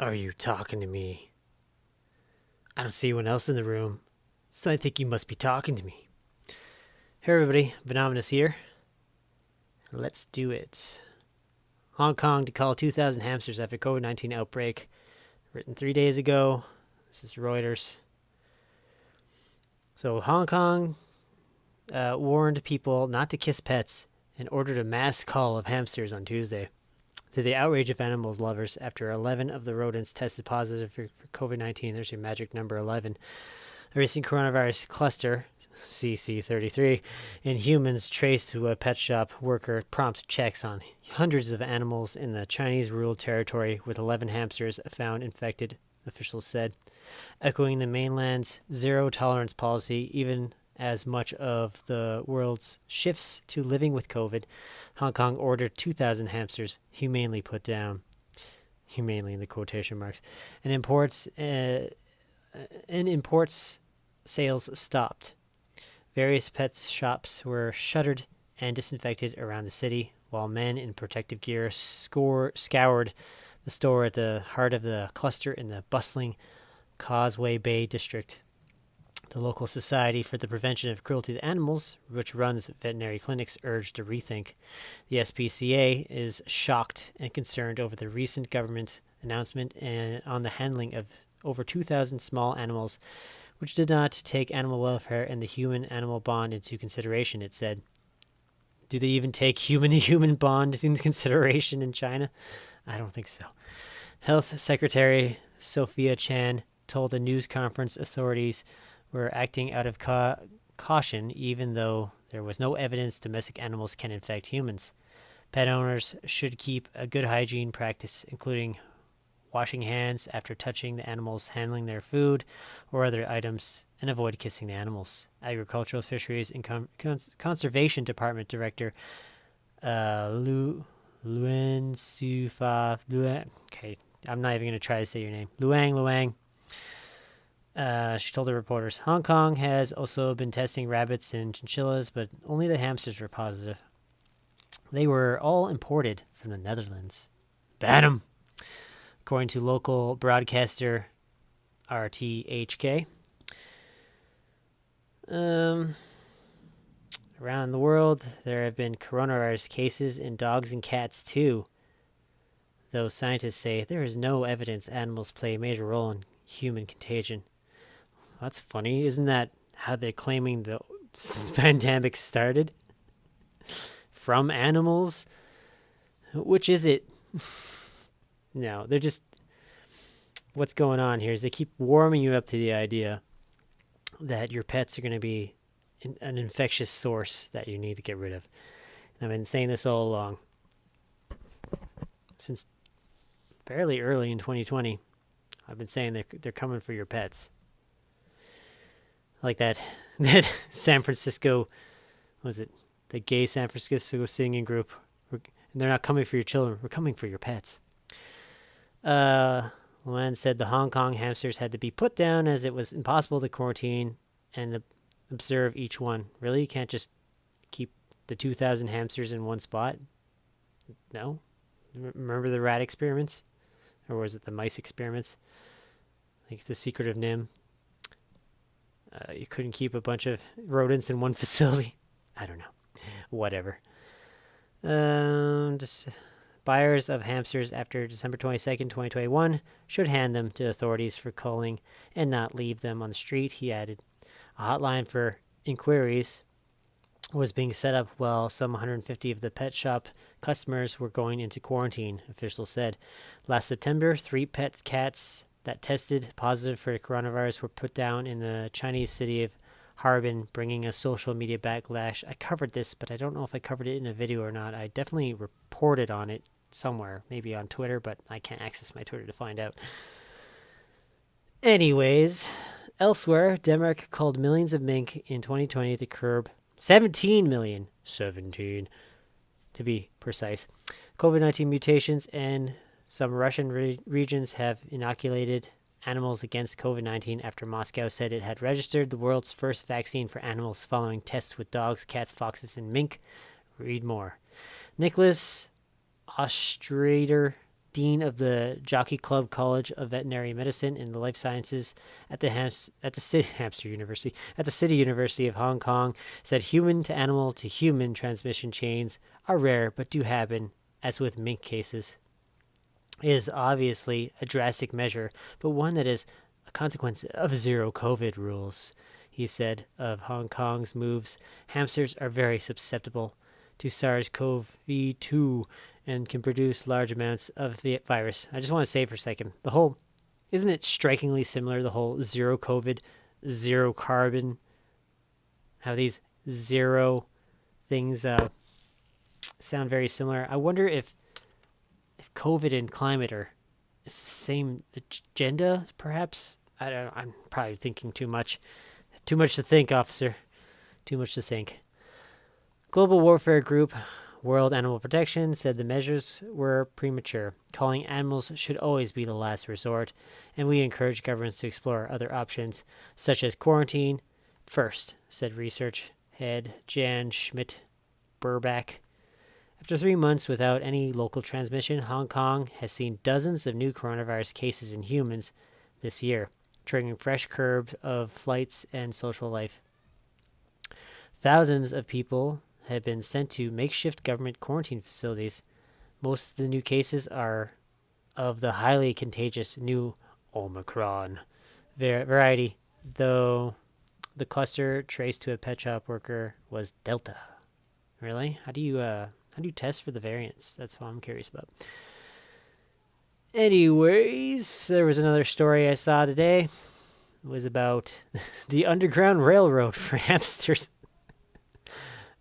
Are you talking to me? I don't see anyone else in the room, so I think you must be talking to me. Hey everybody, Venomous here. Let's do it. Hong Kong to call 2,000 hamsters after COVID-19 outbreak. Written 3 days ago. This is Reuters. So Hong Kong warned people not to kiss pets and ordered a mass cull of hamsters on Tuesday. To the outrage of animals lovers after 11 of the rodents tested positive for COVID-19. There's your magic number 11. A recent coronavirus cluster, CC33, in humans traced to a pet shop worker prompts checks on hundreds of animals in the Chinese ruled territory, with 11 hamsters found infected, officials said. Echoing the mainland's zero tolerance policy, even as much of the world's shifts to living with COVID, Hong Kong ordered 2,000 hamsters humanely put down. Humanely in the quotation marks. And imports sales stopped. Various pet shops were shuttered and disinfected around the city, while men in protective gear scoured the store at the heart of the cluster in the bustling Causeway Bay district. The local Society for the Prevention of Cruelty to Animals, which runs veterinary clinics, urged a rethink. The SPCA is shocked and concerned over the recent government announcement on the handling of over 2,000 small animals, which did not take animal welfare and the human-animal bond into consideration, it said. Do they even take human-to-human bond into consideration in China? I don't think so. Health Secretary Sophia Chan told a news conference authorities were acting out of caution, even though there was no evidence domestic animals can infect humans. Pet owners should keep a good hygiene practice, including washing hands after touching the animals, handling their food or other items, and avoid kissing the animals. Agricultural, Fisheries, and Conservation Department Director Luen Sufa Luang. Okay, I'm not even going to try to say your name. Luang. She told the reporters, Hong Kong has also been testing rabbits and chinchillas, but only the hamsters were positive. They were all imported from the Netherlands. Ban 'em! According to local broadcaster RTHK. Around the world, there have been coronavirus cases in dogs and cats too, though scientists say there is no evidence animals play a major role in human contagion. That's funny. Isn't that how they're claiming the pandemic started? From animals? Which is it? No, they're just... What's going on here is they keep warming you up to the idea that your pets are going to be an infectious source that you need to get rid of. And I've been saying this all along. Since fairly early in 2020, I've been saying they're coming for your pets. Like that San Francisco, was it the gay San Francisco singing group? And they're not coming for your children. We're coming for your pets. Luan said the Hong Kong hamsters had to be put down as it was impossible to quarantine and observe each one. Really? You can't just keep the 2,000 hamsters in one spot? No? Remember the rat experiments? Or was it the mice experiments? Like the Secret of Nim? You couldn't keep a bunch of rodents in one facility? I don't know. Whatever. Buyers of hamsters after December 22nd, 2021 should hand them to authorities for culling and not leave them on the street, he added. A hotline for inquiries was being set up while some 150 of the pet shop customers were going into quarantine, officials said. Last September, 3 pet cats that tested positive for coronavirus were put down in the Chinese city of Harbin, bringing a social media backlash. I covered this, but I don't know if I covered it in a video or not. I definitely reported on it somewhere, maybe on Twitter, but I can't access my Twitter to find out. Anyways, elsewhere, Denmark culled millions of mink in 2020 to curb 17 million, 17 to be precise, COVID-19 mutations, and some Russian regions have inoculated animals against COVID-19 after Moscow said it had registered the world's first vaccine for animals following tests with dogs, cats, foxes, and mink. Read more. Nicholas Ostrader, dean of the Jockey Club College of Veterinary Medicine and the Life Sciences at the Hamster University at the City University of Hong Kong, said human to animal to human transmission chains are rare but do happen, as with mink cases. It is obviously a drastic measure, but one that is a consequence of zero COVID rules. He said of Hong Kong's moves, hamsters are very susceptible to SARS-CoV-2 and can produce large amounts of the virus. I just want to say for a second, isn't it strikingly similar, the whole zero COVID, zero carbon, how these zero things sound very similar. I wonder if COVID and climate are the same agenda, perhaps. I don't know. I'm probably thinking too much. Too much to think, officer. Too much to think. Global Warfare Group, World Animal Protection, said the measures were premature. Calling animals should always be the last resort, and we encourage governments to explore other options, such as quarantine, first, said research head Jan Schmidt-Burbach. After 3 months without any local transmission, Hong Kong has seen dozens of new coronavirus cases in humans this year, triggering fresh curve of flights and social life. Thousands of people have been sent to makeshift government quarantine facilities. Most of the new cases are of the highly contagious new Omicron variety, though the cluster traced to a pet shop worker was Delta. Really? How do you test for the variants? That's what I'm curious about. Anyways, there was another story I saw today. It was about the Underground Railroad for hamsters.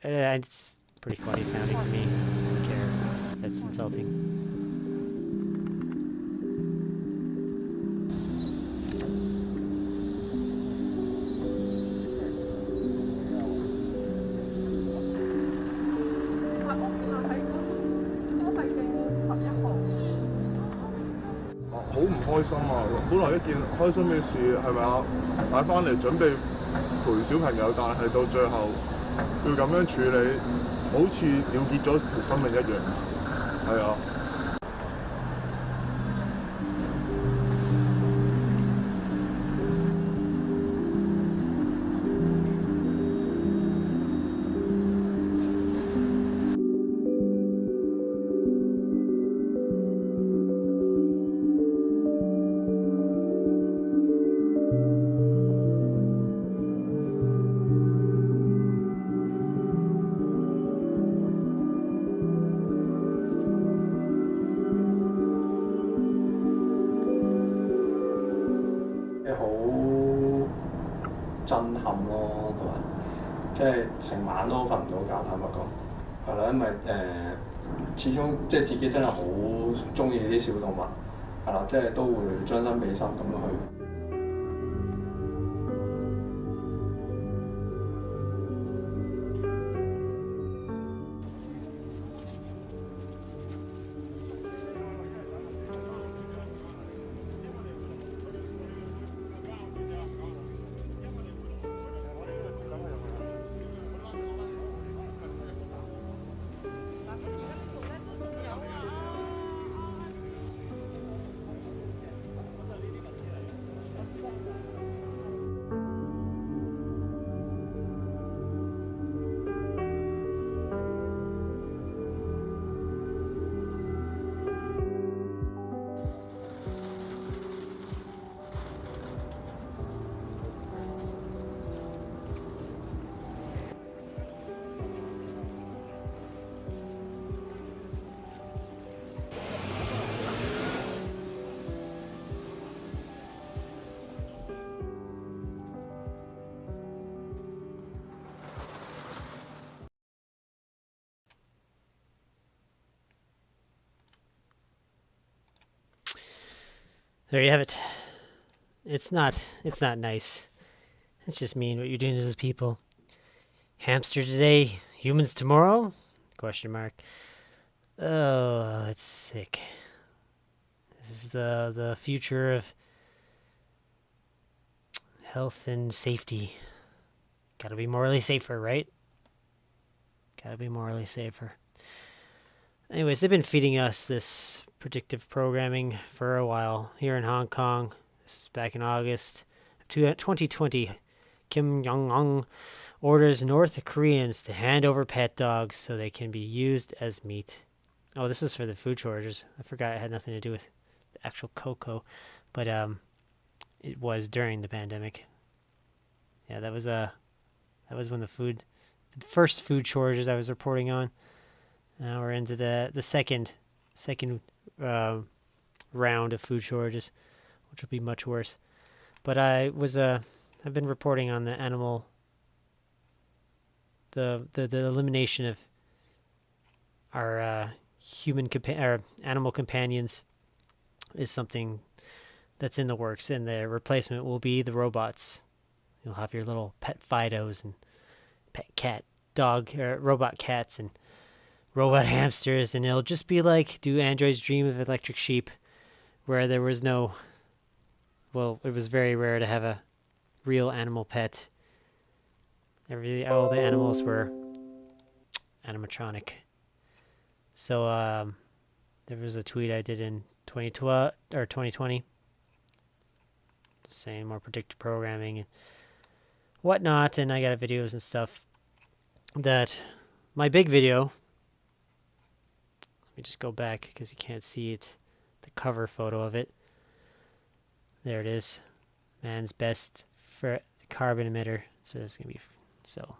It's pretty funny sounding to me. I don't care if that's insulting.好唔開心啊！本來一件開心嘅事係咪啊？買翻嚟準備陪小朋友，但係到最後要咁樣處理，好似了結咗條生命一樣。係啊。震撼咯，同埋即係成晚都瞓唔到覺，坦白講，係啦，因為始終即係自己真係好中意啲小動物，係啦，即係都會將心比心咁樣去。There you have it. It's not nice. It's just mean what you're doing to those people. Hamster today, humans tomorrow? Question mark. Oh, it's sick. This is the future of health and safety. Gotta be morally safer, right? Gotta be morally safer. Anyways, they've been feeding us this predictive programming for a while here in Hong Kong. This is back in August 2020. Kim Jong-un orders North Koreans to hand over pet dogs so they can be used as meat. Oh, this was for the food shortages. I forgot it had nothing to do with the actual cocoa, but it was during the pandemic. Yeah, that was when the first food shortages I was reporting on. Now we're into the second round of food shortages, which will be much worse. But I've been reporting on the elimination of our our animal companions is something that's in the works, and the replacement will be the robots. You'll have your little pet Fidos and pet cat, dog, robot cats and robot hamsters, and it'll just be like Do Androids Dream of Electric Sheep, where there was no, well, it was very rare to have a real animal pet. All the animals were animatronic. So there was a tweet I did in 2012 or 2020 saying more predictive programming and whatnot, and I got videos and stuff. That my big video, let me just go back because you can't see it, the cover photo of it. There it is, man's best for carbon emitter. So it's gonna be, so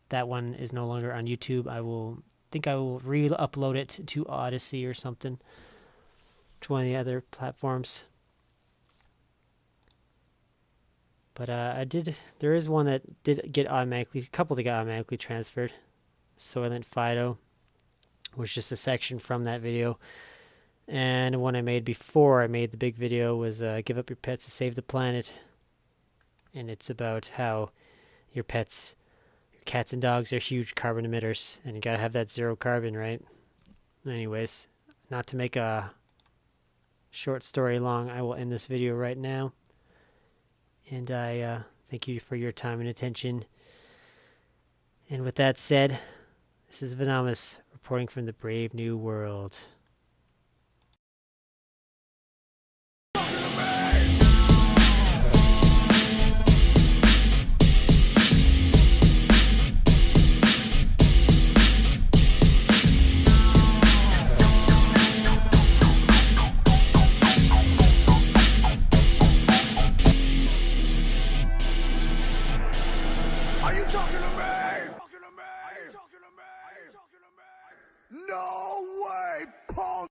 that one is no longer on YouTube. I will re-upload it to Odyssey or something, to one of the other platforms. But there is one that did get automatically, a couple that got automatically transferred. Soylent Fido was just a section from that video. And one I made before I made the big video was Give Up Your Pets to Save the Planet. And it's about how your pets, your cats and dogs, are huge carbon emitters, and you gotta have that zero carbon, right? Anyways, not to make a short story long, I will end this video right now. And I thank you for your time and attention. And with that said, this is Venomous reporting from the brave new world. Are you talking to me? No way, punk!